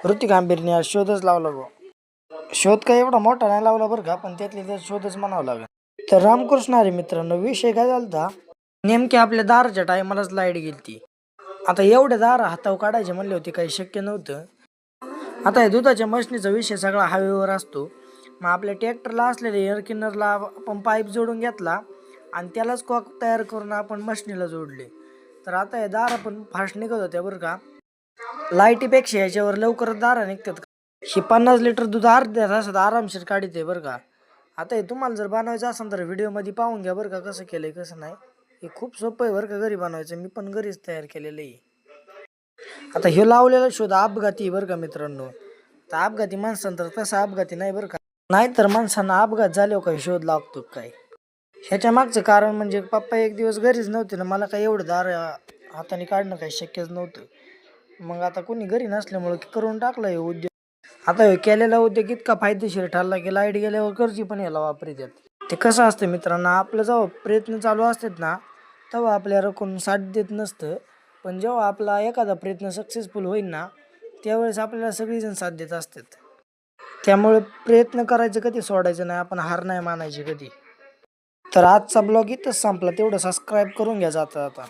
ऋतिक आंबेरने आज शोधच लावला गो. शोध काही एवढा मोठा नाही लावला बरं का, पण त्यातले त्यात शोधच म्हणावं लागेल. तर रामकृष्ण हरी मित्रांनो, विषय काय झालता, नेमकी आपल्या दाराच्या टायमालाच लाईट गेलती. आता एवढ्या दार हातावर काढायचे म्हणले होते, काही शक्य नव्हतं. आता या दुधाच्या मशनीचा विषय सगळा हायवेवर असतो. मग आपल्या ट्रॅक्टरला असलेल्या एअर किनरला आपण पाईप जोडून घेतला आणि त्यालाच कॉक तयार करून आपण मशनीला जोडले. तर आता हे दार पण फास्ट निघत होत्या बरं का. लाईटीपेक्षा याच्यावर लवकरच दारा निघतात. ही 50 लिटर दूध अर्ध्या तासात आरामशीर काढते बरं का. आता हे तुम्हाला जर बनवायचं असेल तर व्हिडिओमध्ये पाहून घ्या बरं का, कसं केलंय कसं नाही. हे खूप सोपं आहे बरं का घरी बनवायचं. मी पण घरीच तयार केलेलं आहे. आता हे लावलेला शोध अपघाती बरं का मित्रांनो. तर अपघाती माणसांतर तसा अपघाती नाही बरं का. नाहीतर माणसांना अपघात झाल्यावर काही शोध लागतो काय. ह्याच्या मागचं कारण म्हणजे पप्पा एक दिवस घरीच नव्हते ना, मला काही एवढं दार हाताने काढणं काही शक्यच नव्हतं. मग आता कोणी घरी नसल्यामुळे करून टाकलं हे उद्योग. आता हे केलेला उद्योग इतका फायदेशीर ठरला की लाईट गेल्यावर घरची पण याला वापरतात. ते कसं असतं मित्रांनो, आपलं जेव्हा प्रयत्न चालू असतात ना, तेव्हा आपल्याला कोण साथ देत नसतं. पण जेव्हा आपला एखादा प्रयत्न सक्सेसफुल होईल ना, त्यावेळेस आपल्याला सगळीजण साथ देत असतात. त्यामुळे प्रयत्न करायचं कधी सोडायचं नाही, आपण हार नाही मानायची कधी. तर आजचा ब्लॉग इथंच संपला. तेवढं सबस्क्राईब करून घ्या जाता जाता.